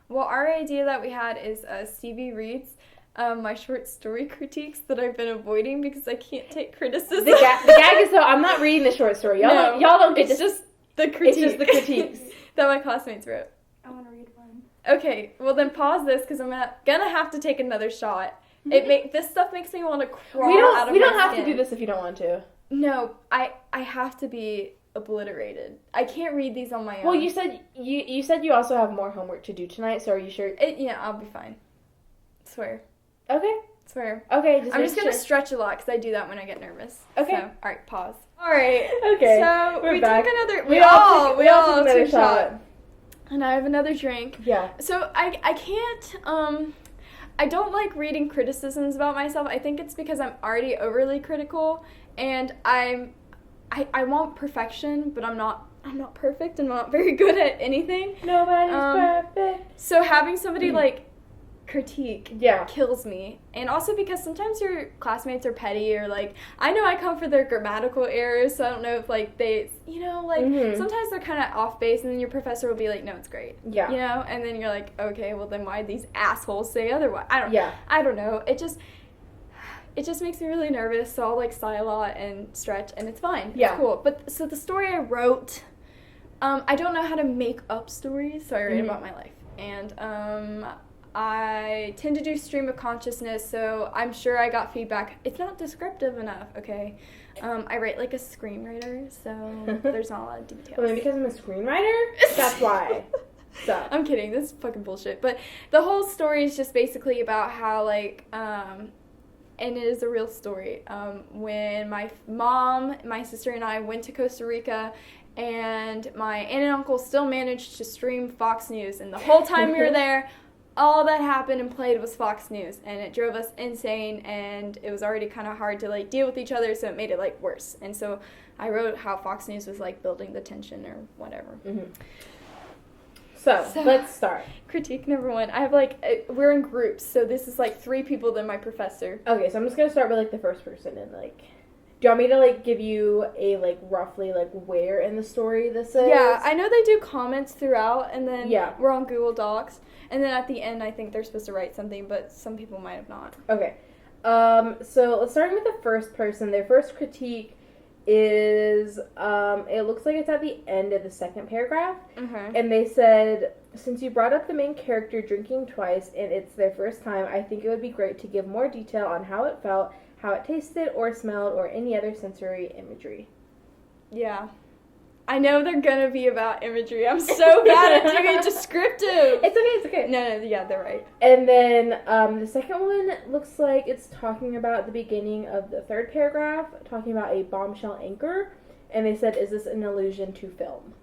Well, our idea that we had is Stevie reads my short story critiques that I've been avoiding because I can't take criticism. The gag is, though, I'm not reading the short story. Y'all don't get it's just the critiques. It's just the critiques. that my classmates wrote. I want to read one. Okay, well then pause this because I'm gonna have to take another shot. This stuff makes me want to crawl out of my skin. We don't have to do this if you don't want to. No, I have to be obliterated. I can't read these on my own. Well, you said you also have more homework to do tonight, so are you sure? Yeah, I'll be fine. Swear. Okay. Swear. Okay. I'm just gonna stretch a lot because I do that when I get nervous. Okay. So, all right, pause. All right. Okay. So we're back. took another. We all took another shot. And I have another drink. Yeah. So I can't. I don't like reading criticisms about myself. I think it's because I'm already overly critical, and I want perfection, but I'm not perfect and not very good at anything. Nobody's perfect. So having somebody critique kills me. And also because sometimes your classmates are petty, or I know I come for their grammatical errors, so I don't know if they sometimes they're kind of off base, and then your professor will be like, no, it's great. Yeah. And then you're like, okay, well then why'd these assholes say otherwise? I don't know. It just makes me really nervous, so I'll sigh a lot and stretch, and it's fine. Yeah. It's cool. But so the story I wrote, I don't know how to make up stories, so I write about my life. And I tend to do stream of consciousness, so I'm sure I got feedback. It's not descriptive enough, okay? I write like a screenwriter, so there's not a lot of details. Well, maybe because I'm a screenwriter? That's why. So. I'm kidding. This is fucking bullshit. But the whole story is just basically about how, and it is a real story, when my mom, my sister, and I went to Costa Rica, and my aunt and uncle still managed to stream Fox News, and the whole time we were there, all that happened and played was Fox News, and it drove us insane, and it was already kind of hard to deal with each other, so it made it worse. And so I wrote how Fox News was building the tension or whatever. So let's start. Critique number one. I have we're in groups, so this is 3 people then my professor. Okay, so I'm just gonna start with the first person, and do you want me to give you a roughly where in the story this is? Yeah, I know they do comments throughout, and then we're on Google Docs, and then at the end I think they're supposed to write something, but some people might have not. Okay, so let's start with the first person. Their first critique is it looks like it's at the end of the second paragraph, and they said, since you brought up the main character drinking twice and it's their first time, I think it would be great to give more detail on how it felt, how it tasted or smelled, or any other sensory imagery. Yeah. I know they're gonna be about imagery. I'm so bad at doing descriptive. It's okay. No, yeah, they're right. And then the second one looks like it's talking about the beginning of the third paragraph, talking about a bombshell anchor, and they said, is this an allusion to film?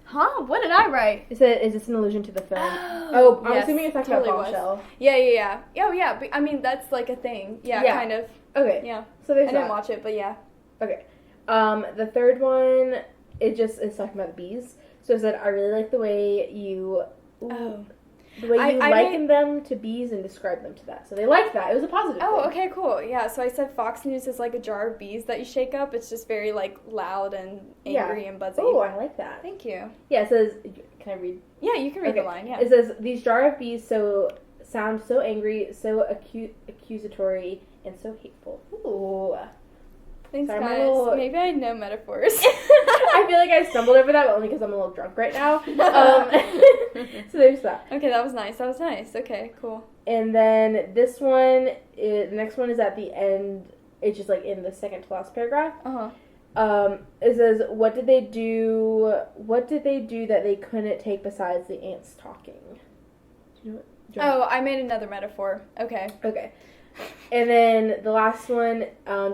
Huh? What did I write? It said, is this an allusion to the film? I'm assuming you're talking about bombshell. Yeah. Oh, yeah. I mean, that's a thing. Yeah, kind of. Okay. Yeah. So there's I didn't watch it, but yeah. Okay. The third one, it just is talking about the bees. So it said, I really like the way you liken them to bees and describe them to that. So they liked that. It was a positive thing. Okay, cool. Yeah, so I said Fox News is like a jar of bees that you shake up. It's just very loud and angry and buzzy. Oh, I like that. Thank you. Yeah, it says, can I read? Yeah, you can read the line, yeah. It says, these jar of bees sound so angry, so accusatory, and so hateful. Ooh. Thanks, guys. Maybe I know metaphors. I feel like I stumbled over that, but only because I'm a little drunk right now. So there's that. Okay, that was nice. Okay, cool. And then this one, the next one is at the end. It's just in the second to last paragraph. It says, what did they do that they couldn't take besides the ants talking? Do you know I made another metaphor. Okay. And then the last one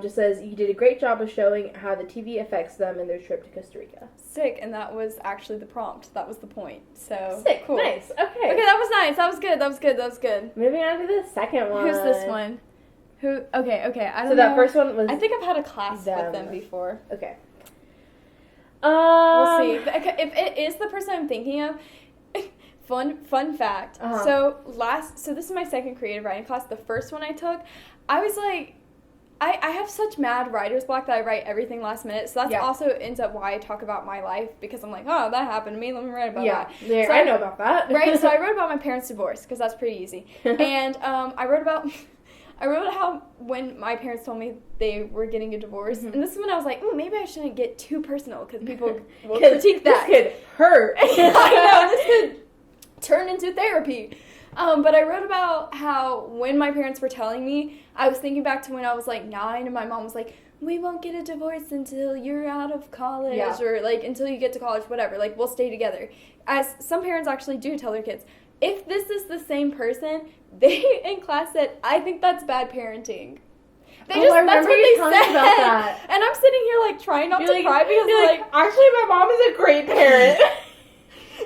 just says, you did a great job of showing how the TV affects them in their trip to Costa Rica. Sick, and that was actually the prompt. That was the point. So sick, cool. Nice, okay. Okay, that was nice. That was good. Moving on to the second one. Who's this one? Okay, I don't know. So that first one was I think I've had a class with them before. Okay. We'll see. If it is the person I'm thinking of, fun fact. So this is my second creative writing class. The first one I took, I I have such mad writer's block that I write everything last minute. So that's also ends up why I talk about my life, because I'm like, oh, that happened to me. Let me write about that. Yeah, so I know about that. Right. So I wrote about my parents' divorce because that's pretty easy. And I wrote about how when my parents told me they were getting a divorce, and this is when I was like, maybe I shouldn't get too personal because people will critique that. This could hurt. I know, this could turn into therapy. But I wrote about how when my parents were telling me, I was thinking back to when I was like 9 and my mom was like, we won't get a divorce until you're out of college or like until you get to college, whatever, like we'll stay together. As some parents actually do tell their kids, if this is the same person, they in class said, I think that's bad parenting. That's what they said. About that. And I'm sitting here like trying not to cry because like actually my mom is a great parent.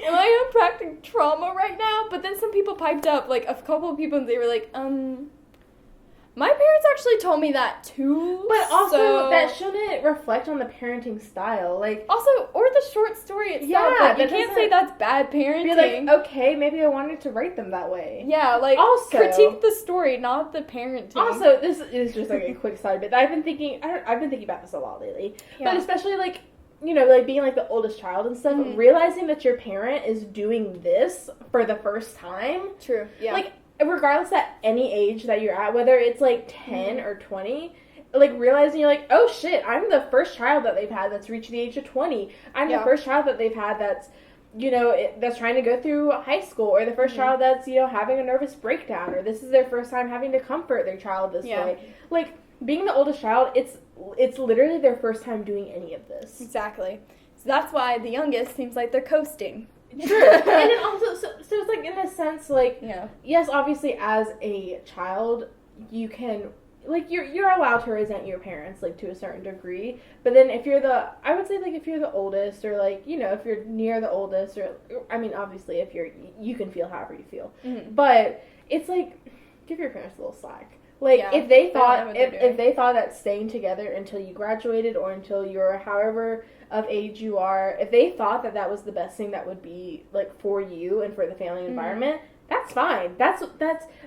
Am I unpacking trauma right now? But then some people piped up, like a couple of people, and they were like, my parents actually told me that too. But also, that shouldn't reflect on the parenting style. Like, also, or the short story itself. Yeah, like, you can't say that's bad parenting. Be like, okay, maybe I wanted to write them that way. Yeah, like, also, critique the story, not the parenting. Also, this is just like a quick side bit. I've been thinking about this a lot lately. Yeah. But especially, like, you know, like being like the oldest child and stuff, realizing that your parent is doing this for the first time. True, yeah. Like, regardless at any age that you're at, whether it's like 10 or 20, like realizing you're like, oh shit, I'm the first child that they've had that's reached the age of 20. I'm the first child that they've had that's, you know, that's trying to go through high school, or the first child that's, you know, having a nervous breakdown, or this is their first time having to comfort their child this way. Like, being the oldest child, it's literally their first time doing any of this. Exactly. So that's why the youngest seems like they're coasting. True. And then also, so it's like, in a sense, like, yes, obviously, as a child, you can, like, you're allowed to resent your parents, like, to a certain degree, but then if you're I would say, like, if you're the oldest, or, like, you know, if you're near the oldest, or, I mean, obviously, if you can feel however you feel, but it's, like, give your parents a little slack. Like, if they thought, if they thought that staying together until you graduated, or until you're however of age you are, if they thought that that was the best thing that would be, like, for you and for the family environment, that's fine.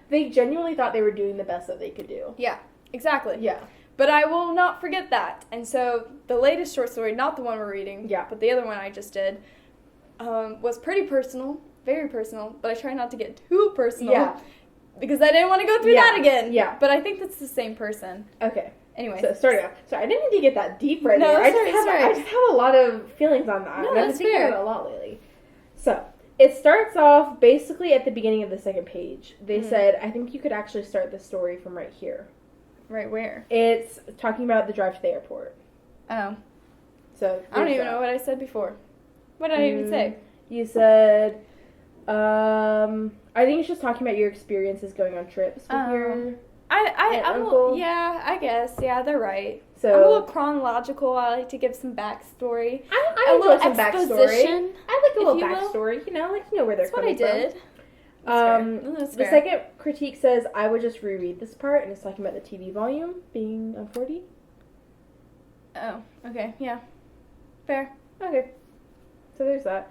They genuinely thought they were doing the best that they could do. Yeah, exactly. Yeah. But I will not forget that. And so, the latest short story, not the one we're reading, but the other one I just did, was pretty personal, very personal, but I try not to get too personal. Yeah. Because I didn't want to go through that again. Yeah. But I think that's the same person. Okay. Anyway. So, starting off. So, I didn't need to get that deep right now. I just have a lot of feelings on that. No, I've been thinking about it a lot lately. So, it starts off basically at the beginning of the second page. They said, I think you could actually start the story from right here. Right where? It's talking about the drive to the airport. Oh. So, I don't even know what I said before. What did I even say? You said, I think it's just talking about your experiences going on trips with your uncle. Yeah, I guess. Yeah, they're right. So, I'm a little chronological. I like to give some backstory. I enjoy some backstory. I like a little backstory. You know, I like to know where they're coming from. That's what I did. The second critique says, I would just reread this part, and it's talking about the TV volume being on 40. Oh, okay. Yeah. Fair. Okay. So there's that.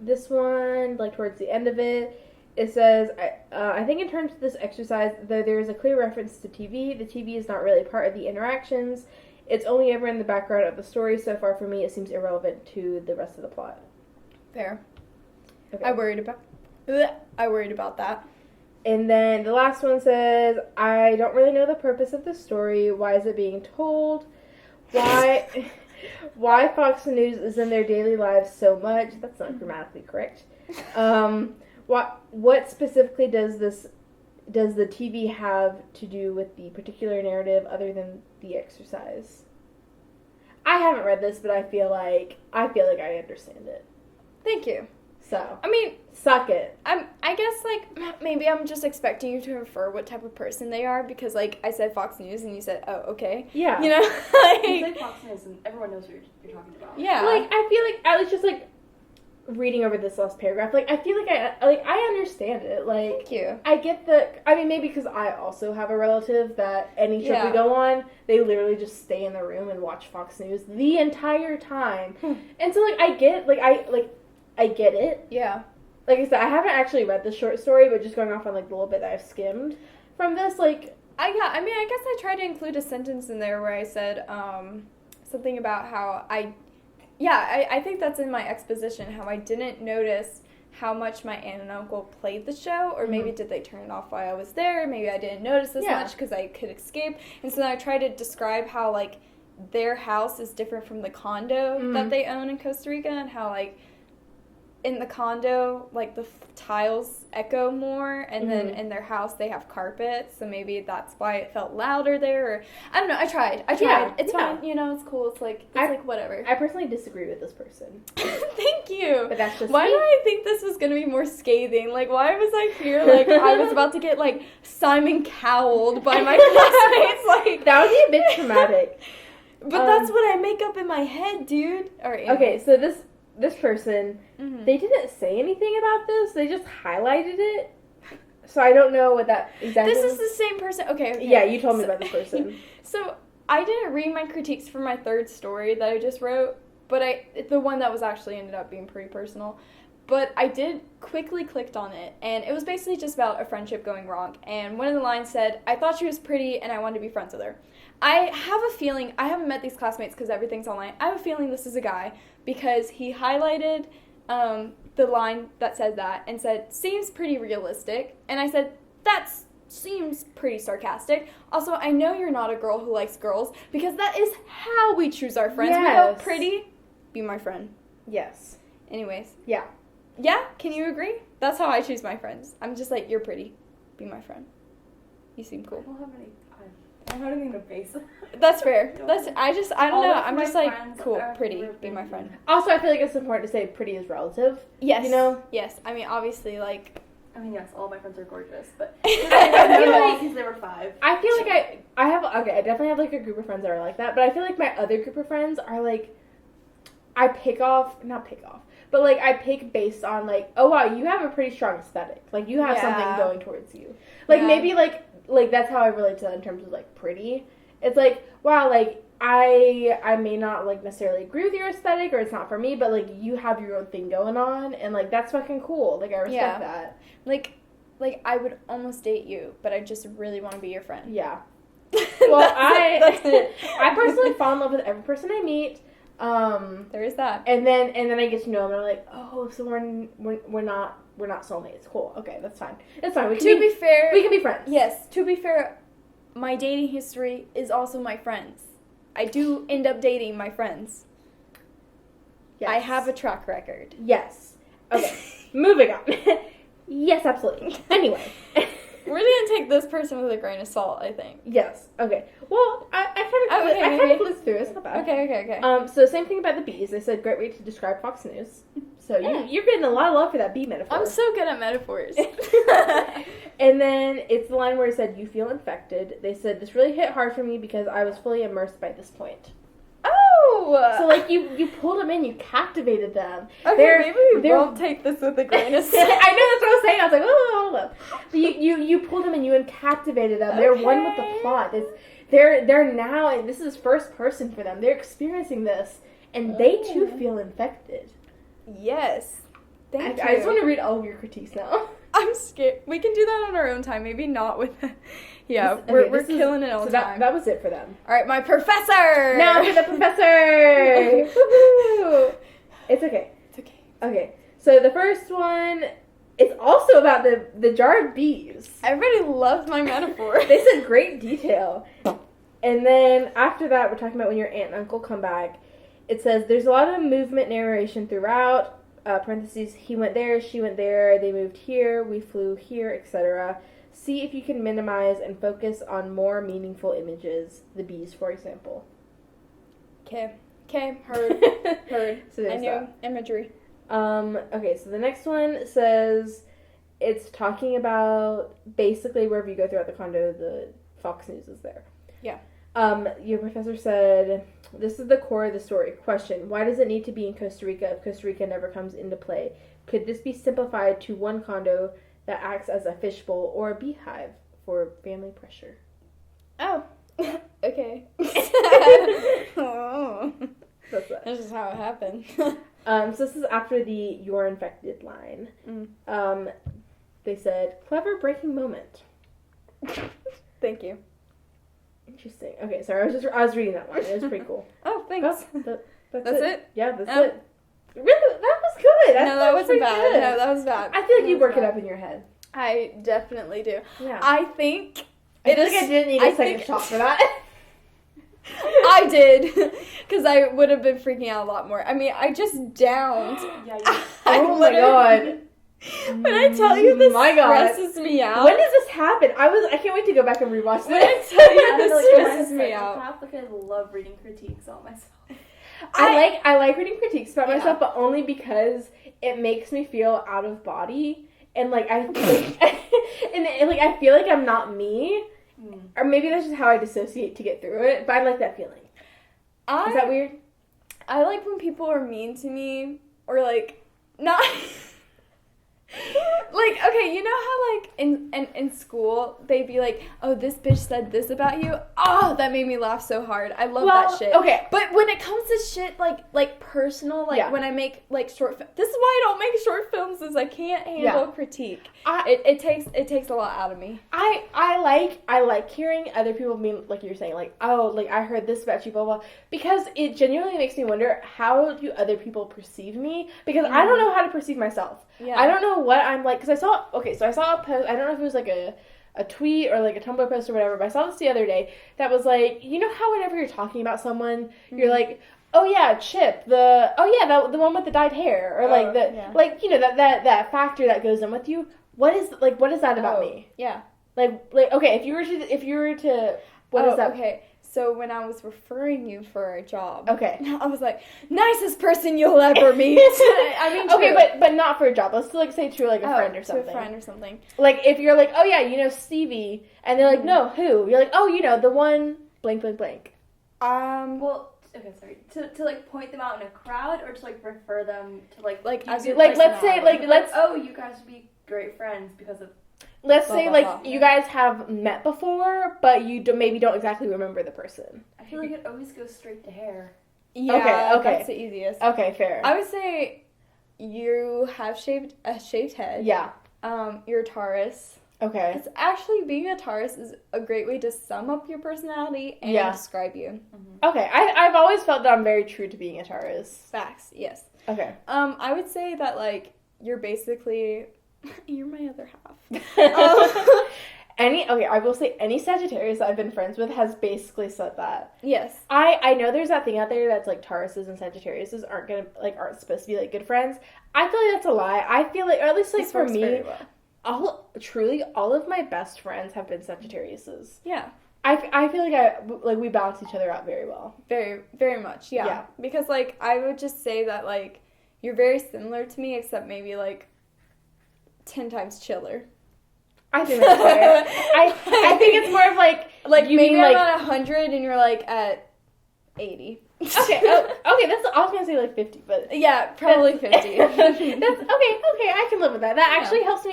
This one, like, towards the end of it, it says, I think in terms of this exercise, though there is a clear reference to TV, the TV is not really part of the interactions. It's only ever in the background of the story. So far, for me, it seems irrelevant to the rest of the plot. Fair. Okay. I worried about that. And then the last one says, I don't really know the purpose of the story. Why is it being told? Why Fox News is in their daily lives so much. That's not grammatically correct. What specifically does the TV have to do with the particular narrative other than the exercise? I haven't read this, but I feel like I understand it. Thank you. So, I mean, suck it. I guess, like, maybe I'm just expecting you to refer what type of person they are, because, like, I said Fox News, and you said, oh, okay. Yeah. You know? You say Fox News, and everyone knows what you're talking about. Yeah. Like, I feel like, at least just, like, reading over this last paragraph, like, I feel like I understand it. Like, thank you. I get maybe because I also have a relative that any trip we go on, they literally just stay in the room and watch Fox News the entire time. And so, like, I get it. Yeah. Like I said, I haven't actually read the short story, but just going off on, like, the little bit that I've skimmed from this, like, I guess I tried to include a sentence in there where I said something about how I think that's in my exposition, how I didn't notice how much my aunt and uncle played the show, or maybe did they turn it off while I was there, maybe I didn't notice as much because I could escape, and so then I tried to describe how, like, their house is different from the condo that they own in Costa Rica, and how, like, in the condo, like, the tiles echo more, and then in their house they have carpet, so maybe that's why it felt louder there, or, I don't know, I tried. It's fine, you know, it's cool, it's like whatever. I personally disagree with this person. Thank you! But that's just why me. did I think this was gonna be more scathing? Like, why was I here, like, I was about to get, like, Simon Cowelled by my classmates, like... That would be a bit traumatic. But that's what I make up in my head, dude. Alright, okay, so this person, they didn't say anything about this. They just highlighted it. So I don't know what that exactly... This is the same person. Okay. Yeah, you told me about this person. So I didn't read my critiques for my third story that I just wrote, but the one that was actually ended up being pretty personal. But I did quickly clicked on it, and it was basically just about a friendship going wrong. And one of the lines said, "I thought she was pretty, and I wanted to be friends with her." I have a feeling, I haven't met these classmates because everything's online. I have a feeling this is a guy because he highlighted the line that said that and said, "Seems pretty realistic." And I said, "That seems pretty sarcastic. Also, I know you're not a girl who likes girls because that is how we choose our friends. Yes. We go, pretty, be my friend." Yes. Anyways. Yeah. Yeah? Can you agree? That's how I choose my friends. I'm just like, you're pretty. Be my friend. You seem cool. I don't have anything to base it. That's fair. I don't know. I'm just like, cool, pretty, really be my friend. Also, I feel like it's important to say pretty is relative. Yes. You know? Yes. I mean, obviously, like... I mean, yes, all my friends are gorgeous, but... I feel like... Because they were 5. I feel like I have... Okay, I definitely have, like, a group of friends that are like that, but I feel like my other group of friends are, like... Not pick off, but, like, I pick based on, like, oh, wow, you have a pretty strong aesthetic. Like, you have something going towards you. Like, maybe, like, that's how I relate to that in terms of, like, pretty. It's like, wow, like, I may not, like, necessarily agree with your aesthetic, or it's not for me, but, like, you have your own thing going on, and, like, that's fucking cool. Like, I respect that. Like, I would almost date you, but I just really want to be your friend. Yeah. Well, that's it. I personally fall in love with every person I meet. There is that. And then I get to know them, and I'm like, oh, so we're not soulmates. Cool. Okay, that's fine. It's fine. We can be fair, we can be friends. Yes. To be fair, my dating history is also my friends. I do end up dating my friends. Yes. I have a track record. Yes. Okay. Moving on. Yes, absolutely. Anyway. We're going to take this person with a grain of salt, I think. Yes. Okay. Well, I kind of blitzed through it. It's not bad. Okay. So same thing about the bees. They said great way to describe Fox News. So you're getting a lot of love for that bee metaphor. I'm so good at metaphors. And then it's the line where it said, "You feel infected." They said, "This really hit hard for me because I was fully immersed by this point." Oh! So, like, you pulled them in, you captivated them. Okay, maybe we won't take this with a grain of salt. I know, that's what I was saying. I was like, oh, hold up. But you pulled them in, you captivated them. They're one with the plot. They're now, and this is first person for them. They're experiencing this, and they too feel infected. Yes. Thank you. I just want to read all of your critiques now. I'm scared. We can do that on our own time. Maybe not with... we're killing it all the time. That was it for them. All right, my professor! Now for the professor! Woohoo! It's okay. It's okay. Okay, so the first one is also about the jar of bees. Everybody loves my metaphor. They said great detail. And then after that, we're talking about when your aunt and uncle come back. It says, there's a lot of movement narration throughout. Parentheses, he went there, she went there, they moved here, we flew here, etc. See if you can minimize and focus on more meaningful images. The bees, for example. Okay, heard. So I knew imagery. Okay, so the next one says it's talking about basically wherever you go throughout the condo, the Fox News is there. Yeah. Your professor said, this is the core of the story. Question, why does it need to be in Costa Rica if Costa Rica never comes into play? Could this be simplified to one condo that acts as a fishbowl or a beehive for family pressure? Oh, okay. Oh. That's that. This is how it happened. So this is after the "you're infected" line. They said, clever breaking moment. Thank you. Interesting. Okay, sorry. I was reading that one. It was pretty cool. Oh, thanks. That's it? Yeah, that's Oh. it. Really? That was good. No, that wasn't bad. Good. No, that was bad. I feel like you work it up in your head. I definitely do. Yeah. I think I feel like I didn't need a second shot for that. I did, because I would have been freaking out a lot more. I mean, I just downed. Yeah, Oh my god. When I tell you this My God. stresses me out. When does this happen? I can't wait to go back and rewatch When I this. tell you I this feel like stresses I'm me a out. psychopath, like I love reading critiques on myself. I like reading critiques about Yeah. myself, but only because it makes me feel out of body, and like I like I feel like I'm not me, or maybe that's just how I dissociate to get through it. But I like that feeling. Is that weird? I like when people are mean to me, or like not. Like, okay, you know how like in school they'd be like, oh, this bitch said this about you. Oh, that made me laugh so hard. I love that shit. Okay. But when it comes to shit like personal, like when I make like short this is why I don't make short films, is I can't handle critique. It takes a lot out of me. I like hearing other people being like you're saying, like, oh, like I heard this about you, blah blah, because it genuinely makes me wonder, how do other people perceive me? Because I don't know how to perceive myself. Yeah. I don't know what I'm like, because I saw a post, I don't know if it was like a tweet or like a Tumblr post or whatever, but I saw this the other day that was like, you know how whenever you're talking about someone, you're like, oh yeah, Chip, the one with the dyed hair, or like like, you know, that factor that goes in with you. What is that about me? Yeah. Like okay, if you were to what is that? Okay. So when I was referring you for a job, Okay, I was like, nicest person you'll ever meet. I mean, okay, true. but not for a job. Let's like say to like a friend or something. To a friend or something. Like if you're like, oh yeah, you know Stevie, and they're like, no, who? You're like, oh, you know the one blank blank blank. Well, okay, sorry. To like point them out in a crowd, or to like refer them to like as your like let's say like let's oh, you guys would be great friends because of. Let's blah, say blah, like blah. you guys have met before, but you maybe don't exactly remember the person. I feel like it always goes straight to hair. Yeah, Okay. that's the easiest. Okay, fair. I would say you have a shaved head. Yeah. You're a Taurus. Okay. It's actually, being a Taurus is a great way to sum up your personality and describe you. Okay. I've always felt that I'm very true to being a Taurus. Facts, yes. Okay. I would say that like you're basically you're my other half. I will say any Sagittarius I've been friends with has basically said that. Yes. I know there's that thing out there that's like Tauruses and Sagittariuses aren't supposed to be like good friends. I feel like that's a lie. I feel like, or at least like This for works me, very well. all of my best friends have been Sagittariuses. Yeah. I feel like we balance each other out very well. Very, very much, yeah. Because, like, I would just say that, like, you're very similar to me, except maybe, like, 10 times chiller. I think that's fair. I think it's more of, like you maybe mean, I'm like, at 100 and you're, like, at 80. Okay, I was gonna say, like, 50, but... Yeah, probably 50. That's, okay, I can live with that. That actually helps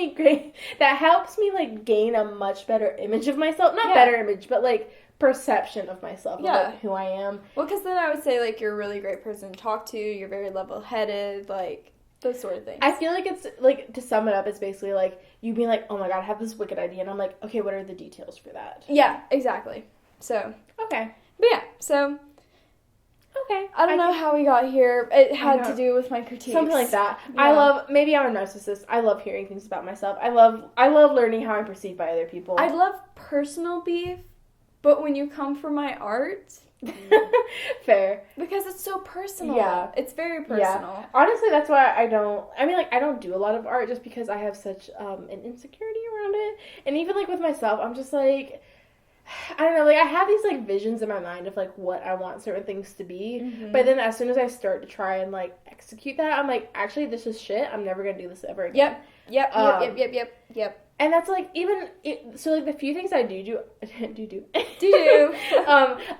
me, like, gain a much better image of myself. Not better image, but, like, perception of myself, of, like, who I am. Well, because then I would say, like, you're a really great person to talk to, you're very level-headed, like, those sort of things. I feel like it's, like, to sum it up, it's basically, like, you being like, oh my god, I have this wicked idea, and I'm like, okay, what are the details for that? Yeah, exactly. So. Okay. But yeah, so. Okay. I don't know how we got here. It had to do with my critiques. Something like that. Yeah. Maybe I'm a narcissist. I love hearing things about myself. I love learning how I'm perceived by other people. I love personal beef, but when you come for my art... Fair. Because it's so personal. Yeah. It's very personal. Yeah. Honestly, that's why I don't do a lot of art, just because I have such an insecurity around it. And even, like, with myself, I'm just like... I don't know, like, I have these, like, visions in my mind of, like, what I want certain things to be, but then as soon as I start to try and, like, execute that, I'm like, actually, this is shit, I'm never gonna do this ever again. Yep. And that's, like, so, like, the few things I do, I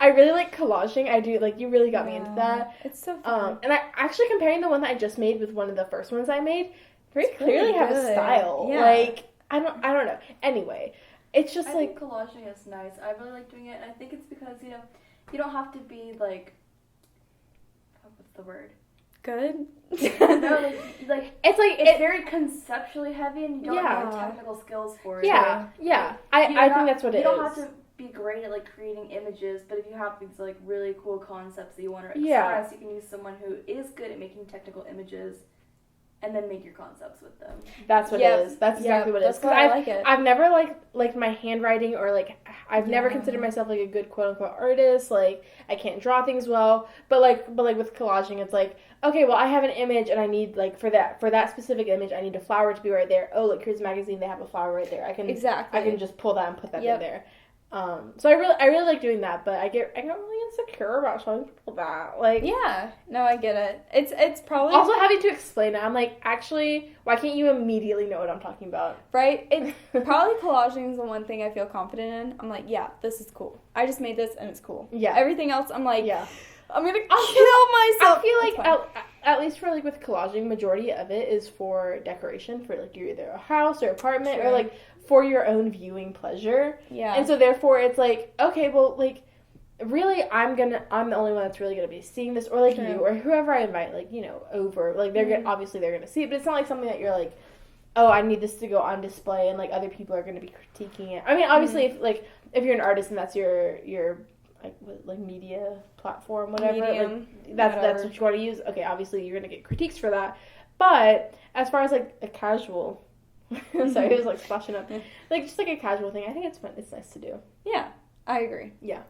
really like collaging. I do, like, you really got me into that. It's so fun. And I actually, comparing the one that I just made with one of the first ones I made, very clearly have a style. Yeah. Like, I don't know. Anyway. It's just, I like... think collaging is nice. I really like doing it, and I think it's because, you know, you don't have to be, like... What's the word? Good? No, like it's very conceptually heavy, and you don't have the technical skills for it. Yeah. I think that's what it is. You don't have to be great at like creating images, but if you have these like really cool concepts that you want to express, Yeah. you can use someone who is good at making technical images and then make your concepts with them. That's what it is. That's exactly what it is. That's why I like it. I've never liked my handwriting, or like I've never considered myself like a good quote unquote artist. Like I can't draw things well, but like with collaging, it's like, okay, well I have an image and I need like for that specific image I need a flower to be right there. Oh look, here's a magazine, they have a flower right there. I can just pull that and put that in there. So I really like doing that, but I get really insecure about showing people that. Like, yeah, no, I get it. It's probably also having to explain it. I'm like, actually, why can't you immediately know what I'm talking about? Right? It's probably collaging is the one thing I feel confident in. I'm like, yeah, this is cool. I just made this and it's cool. Yeah. Everything else, I'm like, yeah, I'm gonna kill myself. I feel like at least for like with collaging, majority of it is for decoration for like either a house or apartment or like for your own viewing pleasure. Yeah. And so therefore it's like, okay, well like really I'm the only one that's really gonna be seeing this, or like you or whoever I invite, like, you know, over. Like they're gonna obviously they're gonna see it, but it's not like something that you're like, oh, I need this to go on display and like other people are gonna be critiquing it. I mean, obviously if you're an artist and that's your like media platform, whatever, that's what you want to use. Okay, obviously you're gonna get critiques for that, but as far as like a casual, sorry, it was like splashing up, like just like a casual thing, I think it's fun. It's nice to do. Yeah, I agree. Yeah.